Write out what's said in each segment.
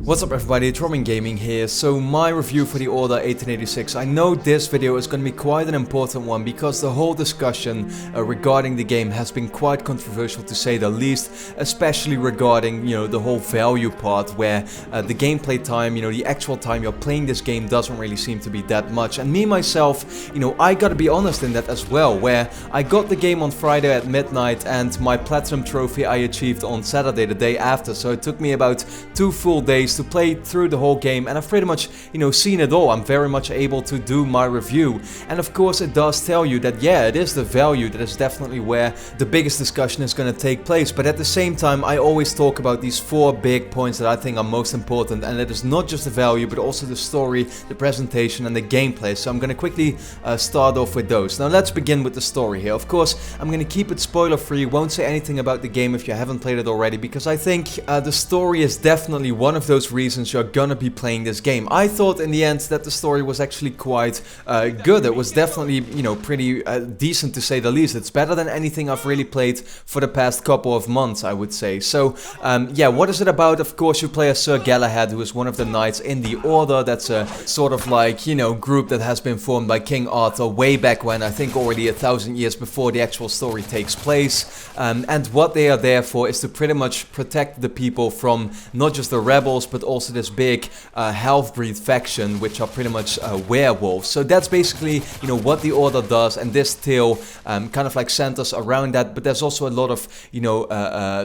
What's up everybody, it's RobinGaming here. So my review for the Order 1886. I know this video is going to be quite an important one because the whole discussion regarding the game has been quite controversial to say the least, especially regarding, the whole value part where the gameplay time, the actual time you're playing this game doesn't really seem to be that much. And me myself, I gotta be honest in that as well, where I got the game on Friday at midnight and my Platinum trophy I achieved on Saturday, the day after. So it took me about 2 full days to play through the whole game, and I've pretty much, seen it all. I'm very much able to do my review, and of course it does tell you that, yeah, it is the value that is definitely where the biggest discussion is going to take place. But at the same time, I always talk about these 4 big points that I think are most important, and it is not just the value, but also the story, the presentation, and the gameplay. So I'm going to quickly start off with those. Now let's begin with the story here. Of course, I'm going to keep it spoiler free, won't say anything about the game if you haven't played it already, because I think the story is definitely one of those reasons you're gonna be playing this game. I thought in the end that the story was actually quite good. It was definitely, pretty decent to say the least. It's better than anything I've really played for the past couple of months, I would say. So, yeah, what is it about? Of course, you play as Sir Galahad, who is one of the knights in the Order. That's a sort of like, group that has been formed by King Arthur way back when, I think already 1,000 years before the actual story takes place. And what they are there for is to pretty much protect the people from not just the rebels, but also this big half-breed faction, which are pretty much werewolves. So that's basically, what the Order does, and this tale kind of like centers around that. But there's also a lot of,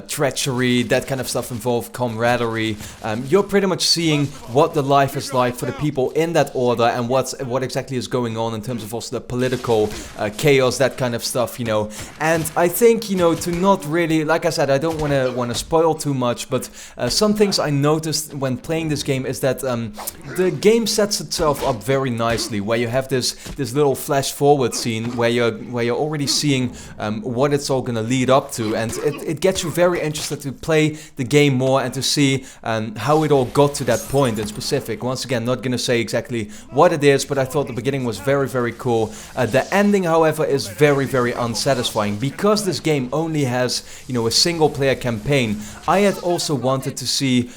treachery, that kind of stuff involved, camaraderie. You're pretty much seeing what the life is like for the people in that Order, and what exactly is going on in terms of also the political chaos, that kind of stuff, And I think, to not really, like I said, I don't want to spoil too much, but some things I noticed when playing this game is that the game sets itself up very nicely, where you have this little flash forward scene where you're already seeing what it's all gonna lead up to, and it gets you very interested to play the game more and to see how it all got to that point in specific. Once again, not gonna say exactly what it is, but I thought the beginning was very, very cool. The ending, however, is very, very unsatisfying because this game only has, a single player campaign. I had also wanted to see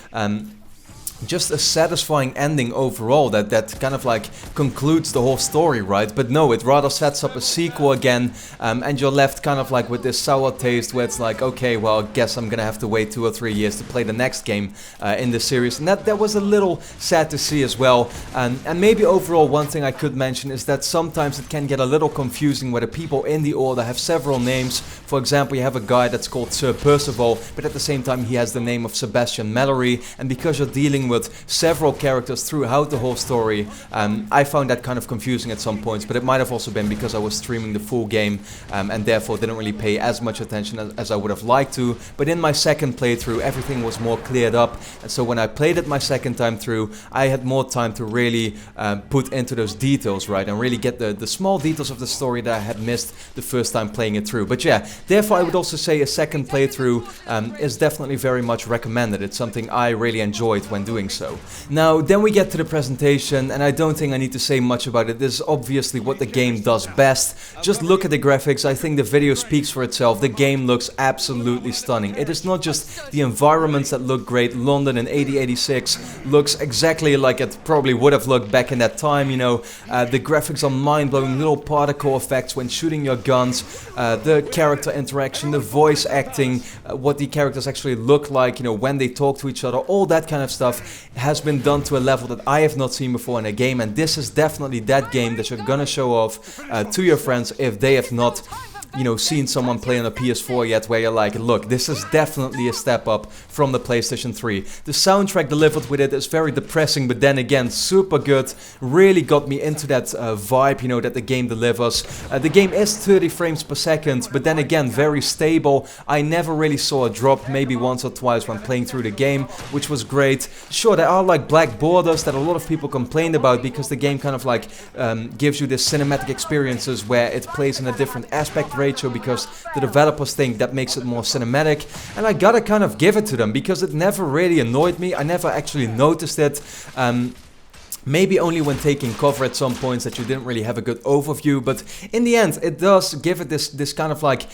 just a satisfying ending overall that kind of like concludes the whole story, right? But no, it rather sets up a sequel again, and you're left kind of like with this sour taste where it's like, okay, well, I guess I'm gonna have to wait 2 or 3 years to play the next game in the series, and that was a little sad to see as well. And maybe overall one thing I could mention is that sometimes it can get a little confusing where the people in the Order have several names. For example, you have a guy that's called Sir Percival, but at the same time he has the name of Sebastian Mallory, and because you're dealing with several characters throughout the whole story, I found that kind of confusing at some points, but it might have also been because I was streaming the full game and therefore didn't really pay as much attention as I would have liked to. But in my second playthrough, everything was more cleared up, and so when I played it my second time through, I had more time to really put into those details, right, and really get the small details of the story that I had missed the first time playing it through. But yeah, therefore I would also say a second playthrough is definitely very much recommended. It's something I really enjoyed when doing so. Now, then we get to the presentation, and I don't think I need to say much about it. This is obviously what the game does best. Just look at the graphics. I think the video speaks for itself. The game looks absolutely stunning. It is not just the environments that look great. London in 8086 looks exactly like it probably would have looked back in that time, The graphics are mind-blowing, little particle effects when shooting your guns, the character interaction, the voice acting, what the characters actually look like, when they talk to each other, all that kind of stuff has been done to a level that I have not seen before in a game, and this is definitely that game that you're gonna show off to your friends if they have not seen someone play on a PS4 yet, where you're like, look, this is definitely a step up from the PlayStation 3. The soundtrack delivered with it is very depressing, but then again, super good. Really got me into that vibe, that the game delivers. The game is 30 frames per second, but then again, very stable. I never really saw a drop, maybe once or twice when playing through the game, which was great. Sure, there are like black borders that a lot of people complained about because the game kind of like gives you this cinematic experiences where it plays in a different aspect ratio because the developers think that makes it more cinematic, and I gotta kind of give it to them because it never really annoyed me. I never actually noticed it. Maybe only when taking cover at some points that you didn't really have a good overview, but in the end it does give it this kind of like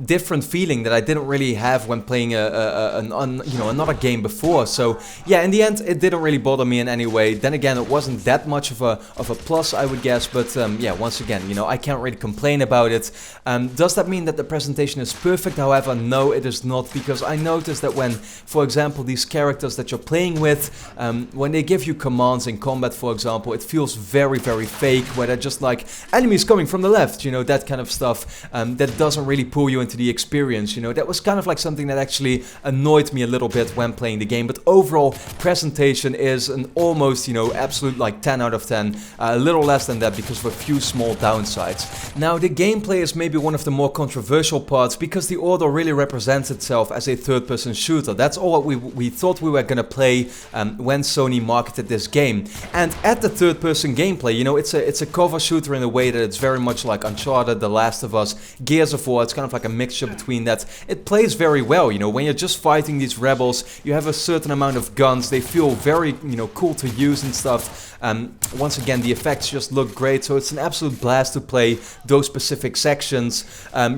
different feeling that I didn't really have when playing another game before. So yeah, in the end it didn't really bother me in any way. Then again, it wasn't that much of a plus, I would guess, but yeah, once again, you know, I can't really complain about it. Does that mean that the presentation is perfect? However, no, it is not, because I noticed that when, for example, these characters that you're playing with, when they give you commands in combat, for example, it feels very, very fake, where they're just like, enemies coming from the left, you know, that kind of stuff, that doesn't really pull you into the experience, you know. That was kind of like something that actually annoyed me a little bit when playing the game, but overall, presentation is an almost, you know, absolute like 10 out of 10, a little less than that because of a few small downsides. Now, the gameplay is maybe one of the more controversial parts, because the Order really represents itself as a third-person shooter. That's all what we thought we were gonna play when Sony marketed this game. And at the third-person gameplay, you know, it's a cover shooter in a way that it's very much like Uncharted, The Last of Us, Gears of War. It's kind of like a mixture between that. It plays very well, you know, when you're just fighting these rebels, you have a certain amount of guns, they feel very, you know, cool to use and stuff. Once again, the effects just look great, so it's an absolute blast to play those specific sections.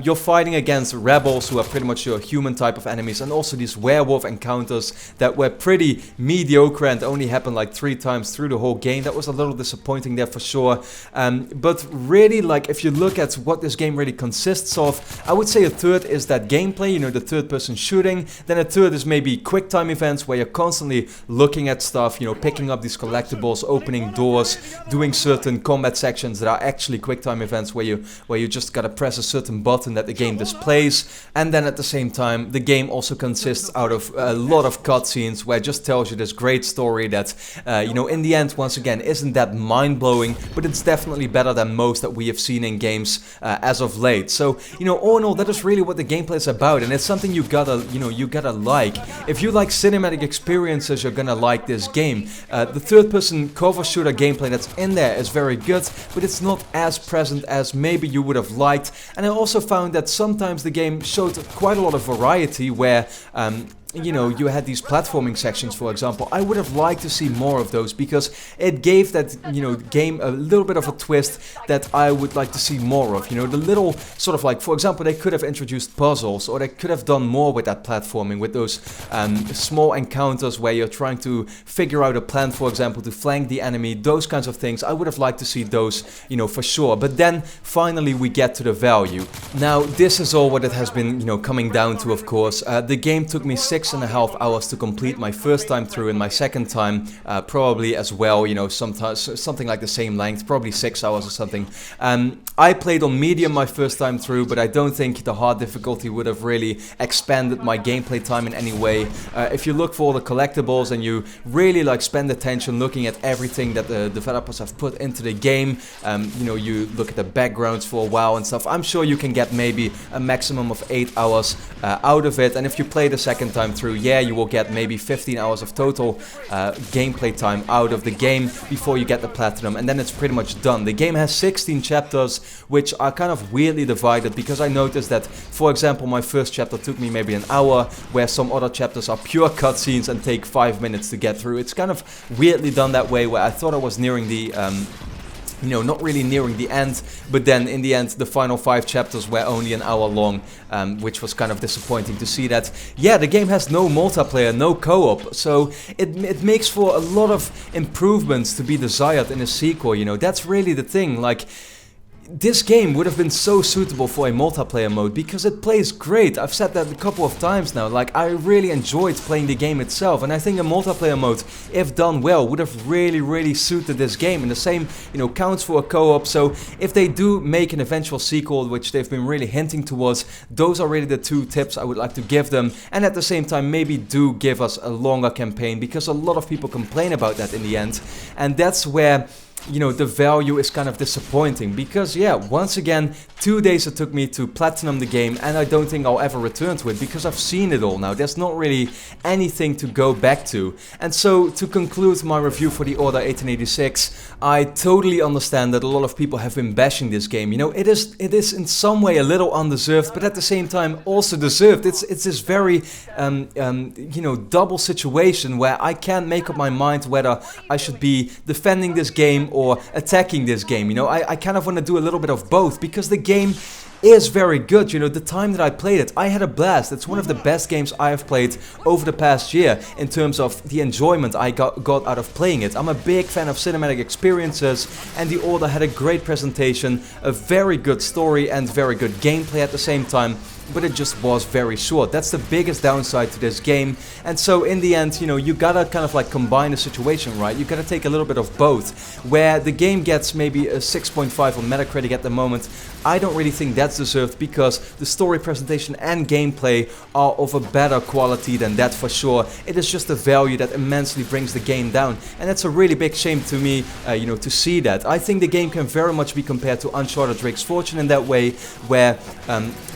You're fighting against rebels who are pretty much your human type of enemies, and also these werewolf encounters that were pretty mediocre and only happened like 3 times through the whole game. That was a little disappointing there for sure. But really, like, if you look at what this game really consists of, I would say a third is that gameplay, you know, the third person shooting. Then a third is maybe quick time events where you're constantly looking at stuff, you know, picking up these collectibles, opening doors, doing certain combat sections that are actually quick time events where you just gotta press a certain button that the game displays. And then at the same time, the game also consists out of a lot of cutscenes where it just tells you this great story that, you know, in the end, once again, isn't that mind-blowing, but it's definitely better than most that we have seen in games as of late. So, you know, all in all, that is really what the gameplay is about, and it's something you gotta, you know, you gotta like. If you like cinematic experiences, you're gonna like this game. The third-person cover shooter gameplay that's in there is very good, but it's not as present as maybe you would have liked. And I also found that sometimes the game showed quite a lot of variety where you know, you had these platforming sections, for example. I would have liked to see more of those, because it gave that, you know, game a little bit of a twist that I would like to see more of. You know, the little sort of like, for example, they could have introduced puzzles, or they could have done more with that platforming, with those small encounters where you're trying to figure out a plan, for example, to flank the enemy, those kinds of things. I would have liked to see those, you know, for sure. But then finally we get to the value. Now, this is all what it has been, you know, coming down to, of course. The game took me 6.5 hours to complete my first time through, and my second time probably as well, you know, sometimes something like the same length, probably 6 hours or something. I played on medium my first time through, but I don't think the hard difficulty would have really expanded my gameplay time in any way. If you look for all the collectibles and you really like spend attention looking at everything that the developers have put into the game, you know, you look at the backgrounds for a while and stuff, I'm sure you can get maybe a maximum of 8 hours out of it. And if you play the second time through, yeah, you will get maybe 15 hours of total gameplay time out of the game before you get the platinum, and then it's pretty much done. The game has 16 chapters, which are kind of weirdly divided, because I noticed that, for example, my first chapter took me maybe an hour, where some other chapters are pure cutscenes and take 5 minutes to get through. It's kind of weirdly done that way, where I thought I was nearing the you know, not really nearing the end, but then in the end the final 5 chapters were only an hour long, which was kind of disappointing to see that. Yeah, the game has no multiplayer, no co-op, so it makes for a lot of improvements to be desired in a sequel, you know. That's really the thing. Like, this game would have been so suitable for a multiplayer mode, because it plays great. I've said that a couple of times now. Like, I really enjoyed playing the game itself, and I think a multiplayer mode, if done well, would have really suited this game. And the same, you know, counts for a co-op. So if they do make an eventual sequel, which they've been really hinting towards, those are really the 2 tips I would like to give them. And at the same time, maybe do give us a longer campaign, because a lot of people complain about that in the end. And that's where you know, the value is kind of disappointing because, yeah, once again, 2 days it took me to platinum the game, and I don't think I'll ever return to it because I've seen it all now. There's not really anything to go back to. And so, to conclude my review for the Order 1886, I totally understand that a lot of people have been bashing this game. You know, it is in some way a little undeserved, but at the same time also deserved. It's this very, you know, double situation where I can't make up my mind whether I should be defending this game or attacking this game. You know, I kind of want to do a little bit of both because the game is very good. You know, the time that I played it, I had a blast. It's one of the best games I have played over the past year in terms of the enjoyment I got out of playing it. I'm a big fan of cinematic experiences, and the Order had a great presentation, a very good story and very good gameplay at the same time. But it just was very short. That's the biggest downside to this game. And so in the end, you know, you gotta kind of like combine the situation, right? You gotta take a little bit of both. Where the game gets maybe a 6.5 on Metacritic at the moment, I don't really think that's deserved because the story presentation and gameplay are of a better quality than that for sure. It is just the value that immensely brings the game down. And that's a really big shame to me, you know, to see that. I think the game can very much be compared to Uncharted Drake's Fortune in that way, where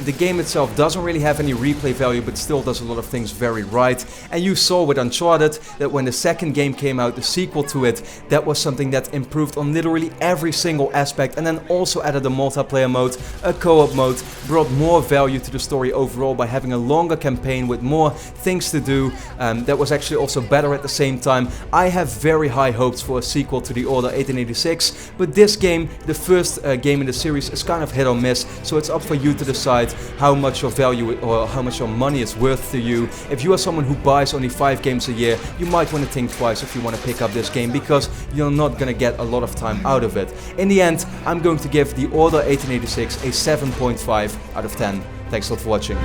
the game itself doesn't really have any replay value but still does a lot of things very right. And you saw with Uncharted that when the second game came out, the sequel to it, that was something that improved on literally every single aspect, and then also added a multiplayer mode, a co-op mode, brought more value to the story overall by having a longer campaign with more things to do. That was actually also better at the same time. I have very high hopes for a sequel to the Order 1886, but this game, the first game in the series, is kind of hit or miss, so it's up for you to decide how much your value or how much your money is worth to you. If you are someone who buys only 5 games a year, you might want to think twice if you want to pick up this game because you're not going to get a lot of time out of it. In the end, I'm going to give the Order 1886 a 7.5 out of 10. Thanks a lot for watching.